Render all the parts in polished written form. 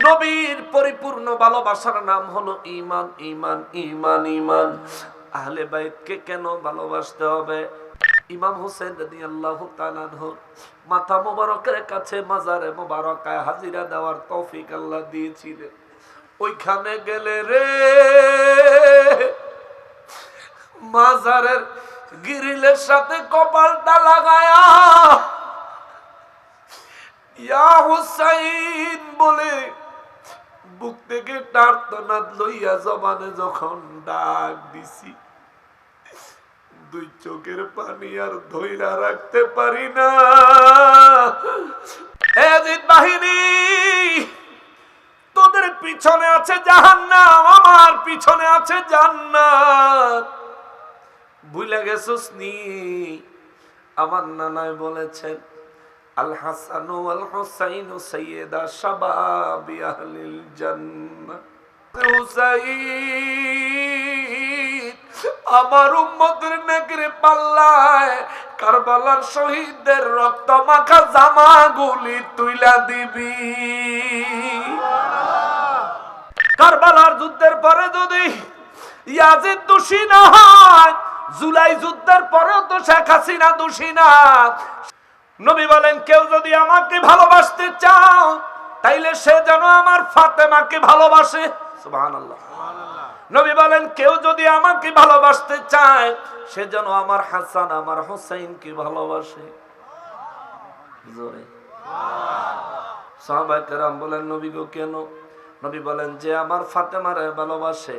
নবীর পরিপূর্ণ ভালোবাসার নাম হলো ঈমান। ঈমান ঈমান ঈমান। আহলে বাইতকে কেন ভালোবাসতে হবে? ইমাম হোসেন রাদিয়াল্লাহু তাআলা আনহু মাথা মোবারকের কাছে মাজারে মোবারকায় হাজিরা দেওয়ার তৌফিক আল্লাহ দিয়েছিলেন। ওইখানে গেলে রে মাজারের গ্রিলের সাথে কপালটা লাগায়া ইয়া হুসাইন বলে বুক থেকে টার্তনাদ লইয়া জবানে যখন ডাক দিছি, দুই চোখের পানি আর ধইরা রাখতে পারি না। ইয়াজিদ বাহিনী, তোদের পিছনে আছে জাহান্নাম, আমার পিছনে আছে জান্নাত। ভুলে গেছিস নি? আমার নানায় বলেছেন, আল হাসান ওয়াল হুসাইন সাইয়্যিদা শাবাবি আহলিল জান্নাহ। হুসাইন আমার উম্মতের নেকের পাল্লায় কারবালার শহীদদের রক্ত মাখা জামাগুলি তুইলা দিবি। কারবালার যুদ্ধের পরে যদি ইয়াজিদ দোষী না হয়, জুলাই যুদ্ধের পরেও তো শেখ হাসিনা দোষী না। নবী বলেন, কেউ যদি আমাকে ভালোবাসতে চাও তাইলে সে যেন আমার ফাতেমাকে ভালোবাসে। সুবহানাল্লাহ। নবী বলেন, কেউ যদি আমাকে ভালোবাসতে চায় সে যেন আমার হাসান আমার হুসাইনকে ভালোবাসে। জোরে সাহাবায়ে কেরাম বলেন, নবী গো কেন? নবী বলেন, যে আমার ফাতেমারে ভালোবাসে,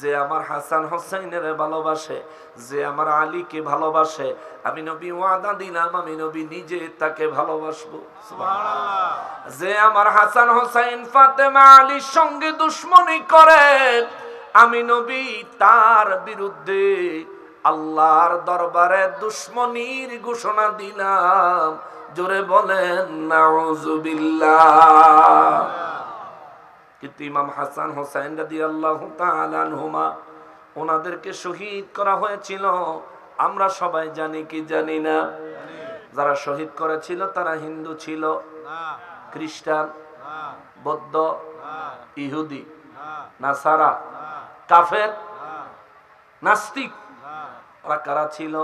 যে আমার হাসান হুসাইনের ভালোবাসে, যে আমার আলীকে ভালোবাসে, আমি নবী ওয়াদা দিলাম আমি নবী নিজে তাকে ভালোবাসবো। সুবহানাল্লাহ। যে আমার হাসান হুসাইন ফাতেমা আলীর সঙ্গে দুশমনি করে, আমি নবী তার বিরুদ্ধে আল্লাহর দরবারে দুশমনির ঘোষণা দিলাম। জোরে বলেন নাউযুবিল্লাহ। কিন্তু ইমাম হাসান হুসাইন রাদিয়াল্লাহু তাআলা আনহুমা, ওনাদেরকে শহীদ করা হয়েছিল। আমরা সবাই জানি কি জানি না? যারা শহীদ করেছিল তারা হিন্দু ছিল, খ্রিস্টান, বৌদ্ধ, ইহুদি, নাসারা, কাফের, নাস্তিক। ওরা কারা ছিল?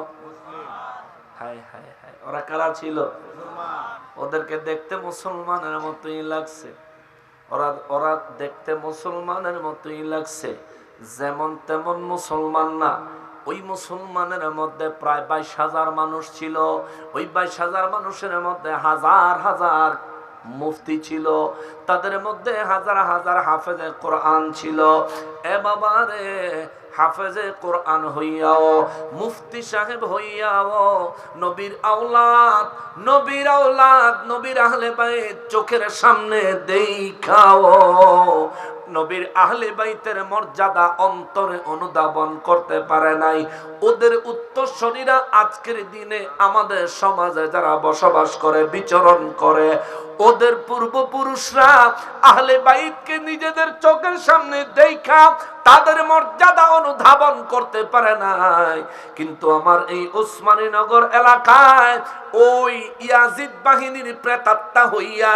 হায় হায় হায়, ওরা কারা ছিল? ওদেরকে দেখতে মুসলমানের মতোই লাগছে। ওরা দেখতে মুসলমানের মতোই লাগছে, যেমন তেমন মুসলমান না। ওই মুসলমানের মধ্যে প্রায় 22,000 মানুষ ছিল। ওই 22,000 মানুষের মধ্যে হাজার হাজার মুফতি ছিল, তাদের মধ্যে হাজার হাজার হাফেজে কোরআন ছিল। এ বাবা রে, হাফেজে কোরআন হইয়াও, মুফতি সাহেব হইয়াও, নবীর আওলাদ, নবীর আওলাদ, নবীর আহলে বাইত চোখের সামনে দেখাও নবীর আহলে বাইতের মর্যাদা অন্তরে অনুধাবন করতে পারে নাই। ওদের উত্তরসূরিরা আজকের দিনে আমাদের সমাজে যারা বসবাস করে, বিচরণ করে, ওদের পূর্বপুরুষরা আহলে বাইতকে নিজেদের চোখের সামনে দেখা তাদের মর্যাদা অনুধাবন করতে পারে নাই। কিন্তু আমার এই ওসমানীনগর এলাকায় ওই ইয়াজিদ বাহিনীর প্রেতাত্মা হইয়া,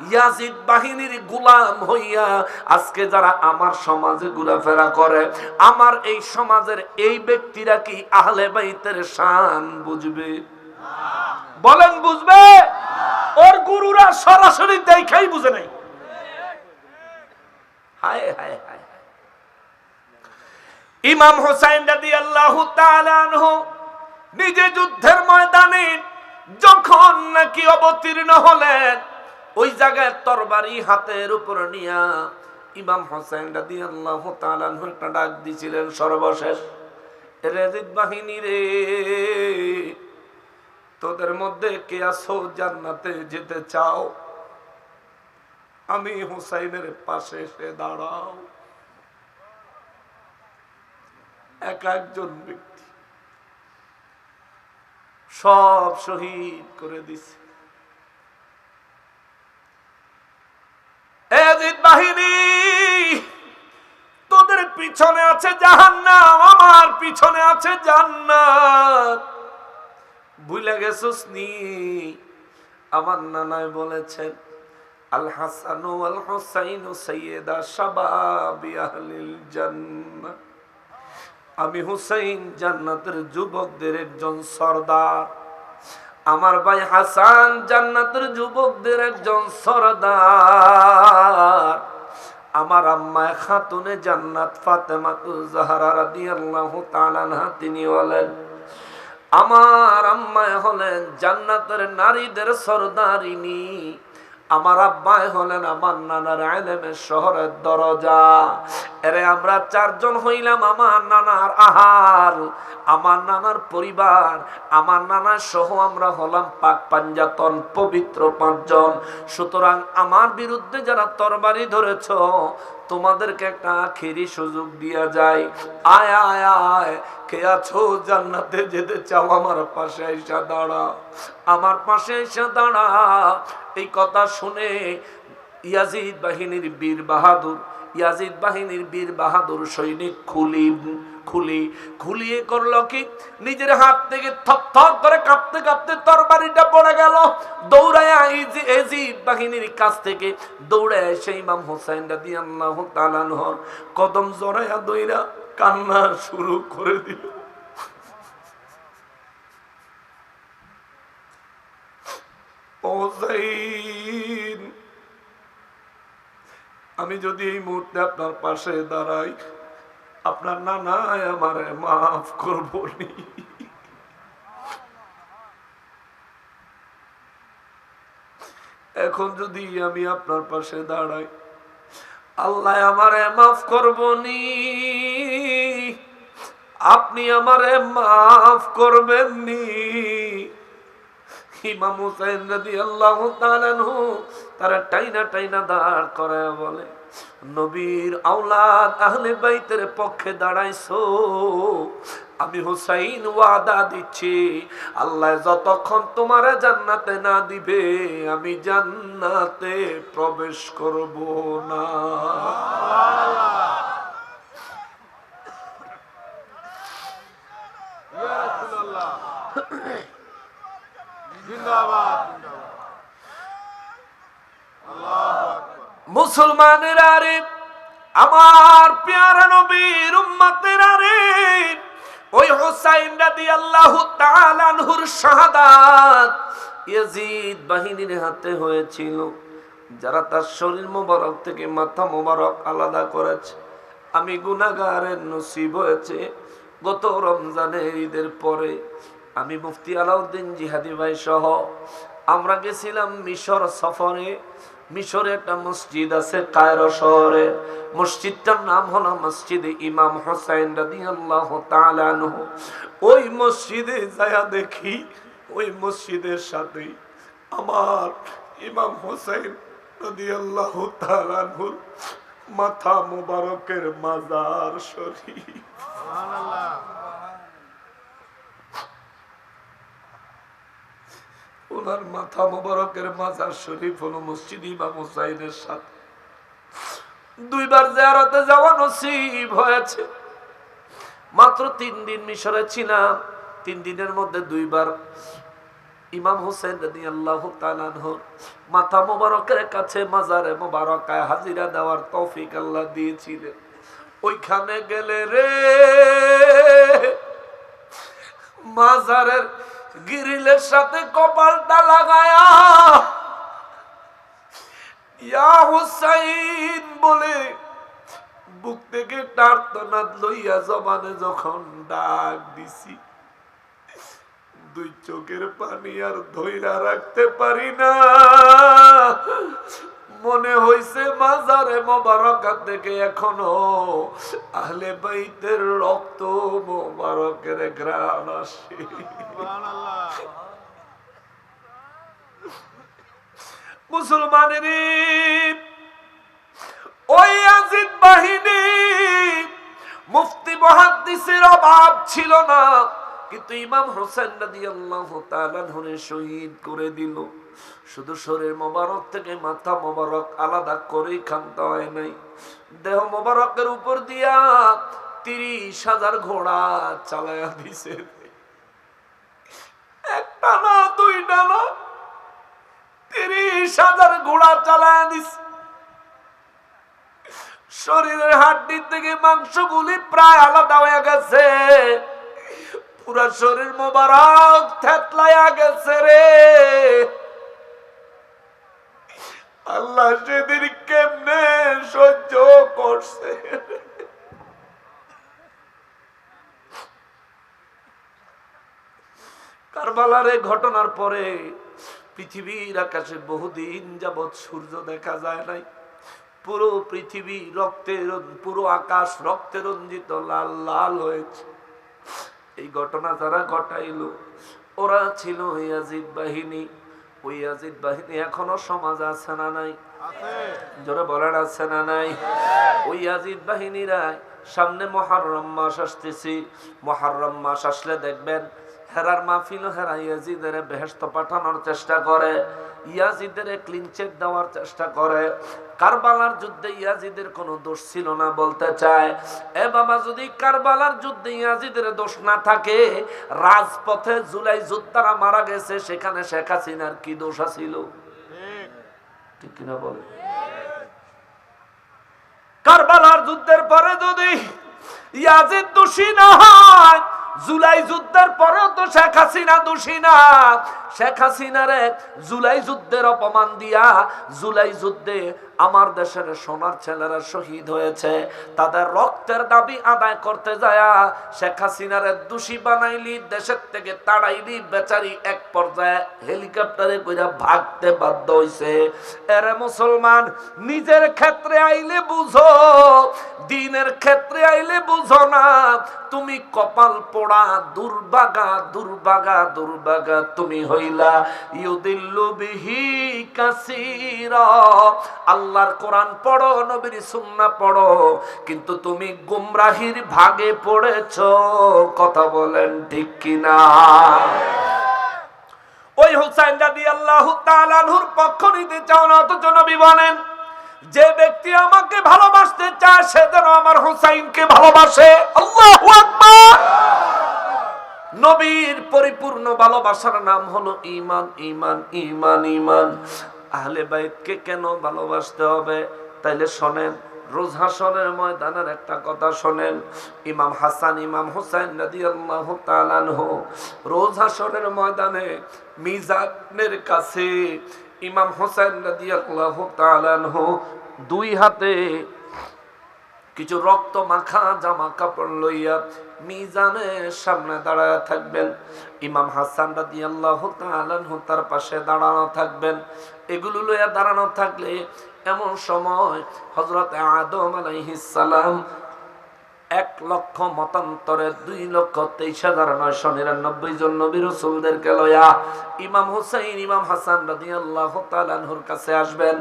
ইয়াজিদ বাহিনীর গোলাম হইয়া আজকে যারা আমার সমাজে ঘোরাফেরা করে, আমার এই সমাজের এই ব্যক্তিরা কি আহলে বাইতের শান বুঝবে? বলেন বুঝবে? ওর গুরুরা সরাসরি দেখাই বুঝে নাই। হায় হায় হায়। ইমাম হুসাইন রাদিয়াল্লাহু তাআলা আনহু নিজে যুদ্ধের ময়দানে যখন নাকি অবতীর্ণ হলেন, ওই জায়গায় তরবারি হাতের উপর নিয়া ইমাম হুসাইন রাদিয়াল্লাহু তাআলা আনহু একটা ডাক দিয়েছিলেন সর্বশেষ, ইয়াজিদ বাহিনী রে, তোদের মধ্যে কে আছো জান্নাতে যেতে চাও? আমি হুসাইনের পাশে এসে দাঁড়াও। এক একজন ব্যক্তি সব শহীদ করে দিছে। ইয়াজিদ বাহিনী, তোদের পিছনে আছে জাহান্নাম, আমার পিছনে আছে জান্নাত। ভুলে গেছিস নি? আমার নানায় বলেছেন, আল হাসান ওয়াল হুসাইন সাইয়্যিদা শাবাবি আহলিল জান্নাহ। আমি হুসাইন জান্নাতের যুবকদের একজন সরদার, আমার ভাই হাসান জান্নাতের যুবকদের একজন সরদার। আমার আম্মা খাতুনে জান্নাত ফাতেমাতুজ জাহরা রাদিয়াল্লাহু তাআলা আনহা তিনি বলেন, আমার আম্মা হলেন জান্নাতের নারীদের সরদারিনী, আমার আব্বাই হলেন আমার নানার ইলমের শহরের দরজা। এরে আমরা চারজন হইলাম আমার নানার আহাল, আমার নানার পরিবার, আমার নানার সহ আমরা হলাম পাক পাঞ্জাতন পবিত্র পাঁচজন। সুতরাং আমার বিরুদ্ধে যারা তরবারি ধরেছ, তোমাদেরকে একটা আখেরি সুযোগ দিয়া যায়। আয় আয় আয়, কে আছো জান্নাতে যেতে চাও, আমার পাশে এসে দাঁড়া, আমার পাশে এসে দাঁড়া। এই কথা শুনে ইয়াজিদ বাহিনীর বীর বাহাদুর, ইয়াজিদ বাহিনীর বীর বাহাদুর সৈনিক খুলিয়ে করলো কি, নিজের হাত থেকে থরথর করে কাঁপতে কাঁপতে তরবারিটা পড়ে গেল। দৌড়ায়া ইয়াজিদ বাহিনীর কাছ থেকে দৌড়ায় সেই ইমাম হোসেন রাদিয়াল্লাহু তাআলা আনহুর কদম জড়ায়া দইরা কান্না শুরু করে দিল। হোসেন, আমি যদি এই মুহূর্তে আপনার পাশে দাঁড়াই, আপনার নানা আমারে মাফ করবো নি। এখন যদি আমি আপনার পাশে দাঁড়াই, আল্লাহ আমারে মাফ করবো নি, আপনি আমারে মাফ করবেন নি। ইমাম হুসাইন রাদিয়াল্লাহু তাআলা আনহু তারা টাইনা টাইনা দাঁড় করায় বলে, নবীর আওলাদ আহলে বাইতের পক্ষে দাঁড়াইছো, আমি হুসাইন ওয়াদা দিচ্ছি, আল্লাহ যতক্ষণ তোমারে জান্নাতে না দিবে আমি জান্নাতে প্রবেশ করব না। ইয়া রাসূলুল্লাহ জিন্দাবাদ। মুসলমানেরা রে, আমার প্যারা নবীর উম্মতেরা রে, ওই হুসাইন রাদিয়াল্লাহু তাআলা আনহুর শাহাদাত ইয়াজিদ বাহিনীর হাতে হয়েছিল, যারা তার শরীর মোবারক থেকে মাথা মোবারক আলাদা করেছে। আমি গুনাহগারের নসিব হয়েছে গত রমজানের ঈদের পরে আমি মুফতি আলাউদ্দিন জিহাদি ভাই সহ আমরা গেছিলাম মিশর সফরে। মিশরে একটা মসজিদ আছে কায়রো শহরে, মসজিদটার নাম হলো মসজিদে ইমাম হোসেন রাদিয়াল্লাহু তাআলা আনহু। ওই মসজিদে যায়া দেখি, ওই মসজিদের সাথে আমার ইমাম হোসেন রাদিয়াল্লাহু তাআলা আনহুর মাথা মোবারকের মাজার শরীফ। সুবহানাল্লাহ। ওনার মাথা মোবারকের মাজার শরীফ হলো মসজিদ ইমাম হুসাইনের সাথে। দুইবার জিয়ারতে যাওয়া নসিব হয়েছে। মাত্র 3 দিন মিশরে ছিলাম, 3 দিনের মধ্যে দুইবার ইমাম হোসেন রাদিয়াল্লাহু তাআলা আনহুর মাথা মোবারকের কাছে মাজারে মোবারকায় হাজিরা দেওয়ার তৌফিক আল্লাহ দিয়েছিলেন। ওইখানে গেলে রে মাজারের গিরিলের সাথে কপালটা লাগায়া ইয়া হুসাইন বলে বুক থেকে টার্তনাদ লইয়া জবানে যখন ডাক দিছি, 2 চোখের পানি আর ধইরা রাখতে পারি না। মনে হইছে মাজারে মোবারকা থেকে এখনো আহলে বাইতের রক্ত মোবারকের ঘ্রাণ আসে। সুবহানাল্লাহ। মুসলমানের ওই ইয়াজিদ বাহিনী মুফতি মুহাদ্দিসের অভাব ছিল না, কিন্তু ইমাম হোসেন রাদিয়াল্লাহু তাআলা আনহুকে শহীদ করে দিল। শুধু শরীর মোবারক থেকে মাথা মোবারক আলাদা করেই খামতা হয় নাই, দেহ মোবারকের উপর দিয়া 30,000 ঘোড়া চালায়া দিছে। একটা না, 2টা না, 30,000 ঘোড়া চালায় দিস। শরীরের হাড্ডি থেকে মাংসগুলি প্রায় আলাদা হয়ে গেছে, পুরা শরীর মোবারক থেতলায়া গেছে রে। আল্লাহ সেদিন কেমনে সহ্য করছে। কারবালার এই ঘটনার পরে পৃথিবীর আকাশে বহুদিন যাবৎ সূর্য দেখা যায় নাই। পুরো পৃথিবী রক্তে, পুরো আকাশ রক্তে রঞ্জিত লাল লাল হয়েছে। এই ঘটনা যারা ঘটাইল ওরা ছিল ইয়াজিদ বাহিনী। ওই ইয়াজিদ বাহিনী এখনো সমাজ আছে না নাই? জোরে বলেন আছে না নাই? ওই ইয়াজিদ বাহিনীরা সামনে মুহররম মাস আসতেছি, মুহররম মাস আসলে দেখবেন হেরার মাহফিল হেরা ইয়াজিদের বেহেশত পাঠানোর চেষ্টা করে, ইয়াজিদের ক্লিনচেট দেওয়ার চেষ্টা করে। কারবালার যুদ্ধে ইয়াজিদের কোনো দোষ ছিল না বলতে চায়। এ বাবা, যদি কারবালার যুদ্ধে ইয়াজিদের দোষ না থাকে, রাজপথে জুলাই যোদ্ধারা মারা গেছে, সেখানে শেখ হাসিনার কি দোষ ছিল? ঠিক কিনা বলে? কারবালার যুদ্ধের পরে যদি ইয়াজিদ দোষী না হয়, জুলাই যুদ্ধের পরেও তো শেখ হাসিনা দোষী না। শেখ হাসিনারে জুলাই যুদ্ধের অপমান দিয়া, জুলাই যুদ্ধে আমার দেশের সোনার ছেলেরা শহীদ হয়েছে, তাদের রক্তের দাবি আদায় করতে যায়া শেখ হাসিনারে দোষী বানাইলি, দেশের থেকে তাড়াইলি, বেচারি এক পর্যায়ে হেলিকপ্টারে কইরা ভাগতে বাধ্য হইছে। এরে মুসলমান, নিজের ক্ষেত্রে আইলে বুঝো, দিনের ক্ষেত্রে আইলে বুঝো না। তুমি কপাল পোড়া দুর্ভাগা, দুর্ভাগা, দুর্ভাগা তুমি হইলা। ইউদিল্লু বিহি কাসীরা। আল্লাহর কোরআন পড়ো, নবীর সুন্নাহ পড়ো, কিন্তু তুমি গুমরাহির ভাগে পড়েছো। কথা বলেন ঠিক কিনা? ওই হুসাইন রাদিয়াল্লাহু তাআলা আনহুর পক্ষ নিতে চাও না, অথচ নবী বলেন যে ব্যক্তি আমাকে ভালোবাসতে চায় সে যেন আমার হুসাইনকে ভালোবাসে। আল্লাহু আকবার। নবীর পরিপূর্ণ ভালোবাসার নাম হলো ঈমান, ঈমান, ঈমান, ঈমান। আহলে বাইতকে কেন ভালোবাসতে হবে? তাইলে শোনেন, রোজ হাসরের ময়দানের একটা কথা শোনেন। ইমাম হাসান, ইমাম হুসাইন রাদিয়াল্লাহু তাআলা আনহু রোজ হাসরের ময়দানে মিজানের কাছে ইমাম হুসাইন রাদিয়াল্লাহু তাআলা আনহু দুই হাতে কিছু রক্ত মাখা জামা কাপড় লইয়া মিজানের সামনে দাঁড়ায় থাকবেন। ইমাম হাসান রাদিয়াল্লাহু তাআলা আনহু তার পাশে দাঁড়ানো থাকবেন। এগুলো লইয়া দাঁড়ানো থাকলে এমন সময় হযরত আদম আলাইহিস সালাম 1,00,000 মতান্তরে 2,23,999 জন নবী রাসূলদেরকে লইয়া ইমাম হুসাইন, ইমাম হাসান রাদিয়াল্লাহু তাআলা আনহুর কাছে আসবেন।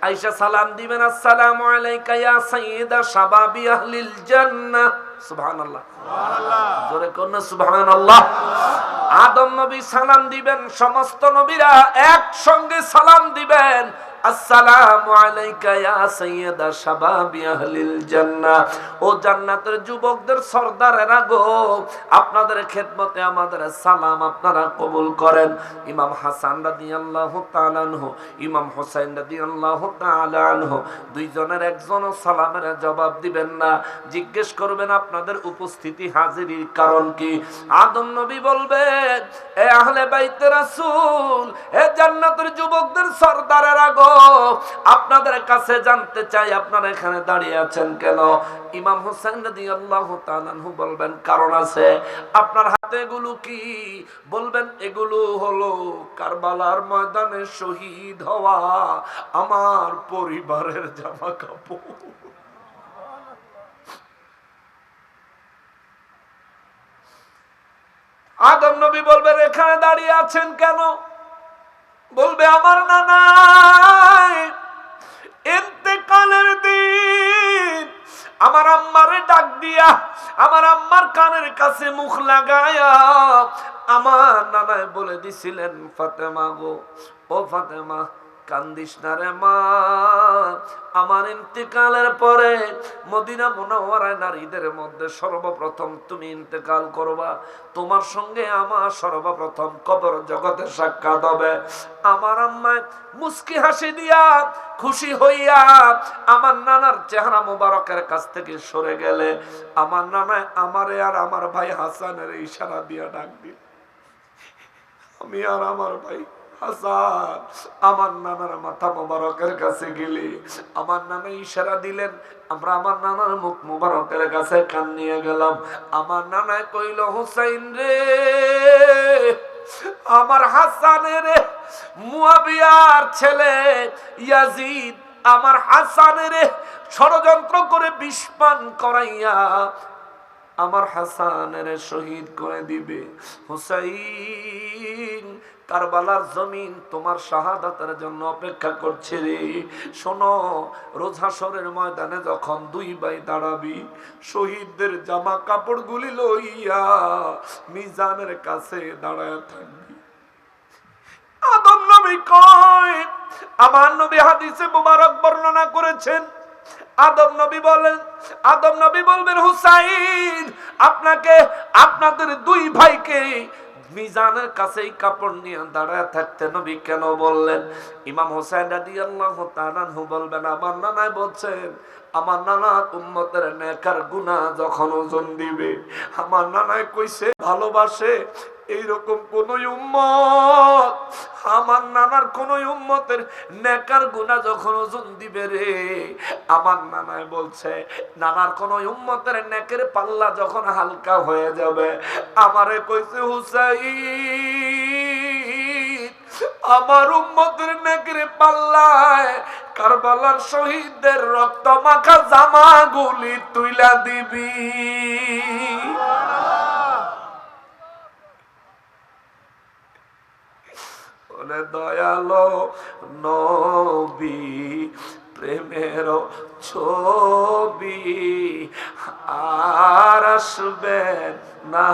আয়েশা সালাম দিবেন, আসসালামু আলাইকা ইয়া সাইয়্যিদা শাবাবি আহলিল জান্নাহ। সুবহানাল্লাহ, সুবহানাল্লাহ, জোরে কোন সুবহানাল্লাহ। আদম নবী সালাম দিবেন, সমস্ত নবীরা একসঙ্গে সালাম দিবেন, আসসালামু আলাইকা ইয়া সাইয়্যিদা শাবাবি আহলিল জান্নাহ। ও জান্নাতের যুবকদের সরদারেরা গো, আপনাদের খেদমতে আমাদের সালাম আপনারা কবুল করেন। ইমাম হাসান রাদিয়াল্লাহু তাআলা আনহু, ইমাম হুসাইন রাদিয়াল্লাহু তাআলা আনহু দুইজনের একজনও সালামের জবাব দিবেন না। জিজ্ঞেস করবেন আপনাদের উপস্থিতি হাজিরির কারণ কি? আদম নবী বলবেন, এ আহলে বাইতে রাসূল, এ জান্নাতের যুবকদের সরদারেরা গো, আপনাদের কাছে জানতে চাই আপনারা এখানে দাঁড়িয়ে আছেন কেন? ইমাম হুসাইন রাদিয়াল্লাহু তাআলা আনহু বলবেন, কারণ আছে। আপনার হাতে এগুলো কি? বলবেন, এগুলো হলো কারবালার ময়দানে শহীদ হওয়া আমার পরিবারের জামা কাপড়। আদম নবী বলবেন, এখানে দাঁড়িয়ে আছেন কেন? বলবে, আমার নানা ইন্তেকালের দিন আমার আম্মারে ডাক দিয়া, আমার আম্মার কানের কাছে মুখ লাগায়া আমার নানায় বলে দিছিলেন, ফাতেমা গো, ও ফাতেমা, কান্দিস না রে মা, আমার ইন্তেকালের পরে মদিনা মুনাওয়ারায় নারীদের মধ্যে সর্বপ্রথম তুমি ইন্তেকাল করবা, তোমার সঙ্গে আমার সর্বপ্রথম কবর জগতে সাক্ষাৎ হবে। আমার আম্মা মুস্কি হাসি দিয়া খুশি হইয়া আমার নানার চেহারা মোবারকের কাছ থেকে সরে গেলে আমার নানা আমারে আর আমার ভাই হাসানের ইশারা দিয়া ডাক দিল। আমি আর আমার ভাই হাসান আমার নানার মাথা মোবারকের কাছে গেলি, আমার নানা ইশারা দিলেন, আমরা আমার নানার মুখ মোবারকের কাছে কান নিয়ে গেলাম। আমার নানা কইল, হুসাইন রে, আমার হাসানের মুয়াবিয়ার ছেলে ইয়াজিদ আমার হাসানের ষড়যন্ত্র করে বিষ পান করাইয়া আমার হাসানের শহীদ করে দিবে। হুসাইন, কারবালার জমিন তোমার শাহাদাতের জন্য অপেক্ষা করছে রে। শোনো, রোজ হাশরের ময়দানে যখন দুই ভাই দাঁড়াবি, শহীদদের জামা কাপড়গুলি লইয়া মিজানের কাছে দাঁড়ায় থাকবি। আদম নবী কয়, আমার নবী হাদিসে মুবারক বর্ণনা করেছেন, আদম নবী বলেন, আদম নবী বলবেন, হুসাইন আপনাকে আপনাদের দুই ভাইকে মিজানের কাছেই কাপড় নিয়ে দাঁড়ায় থাকতে নবী কেন বললেন? ইমাম হোসেন রাদিয়াল্লাহু তাআলা আনহু বলবেন, আমার নানাই বলছেন, আমার নানা উম্মতের নেকার গুনাহ যখন ওজন দিবে, আমার নানাই কইছে ভালোবাসে এইরকম কোন উম্মত, আমার নানার কোন উম্মতের নেকার গুনাহ যখন ওজন দিবে রে, আমার নানাই বলছে নানার কোন উম্মতের নেকের পাল্লা যখন হালকা হয়ে যাবে, আমারে কইছে হুসাইন আমার উম্মতের নেকের পাল্লায় কারবালার শহীদদের রক্ত মাখা জামাগুলি তুইলা দিবি। ওরে দয়ালো নবী প্রেমের ছবি আর আসবেন না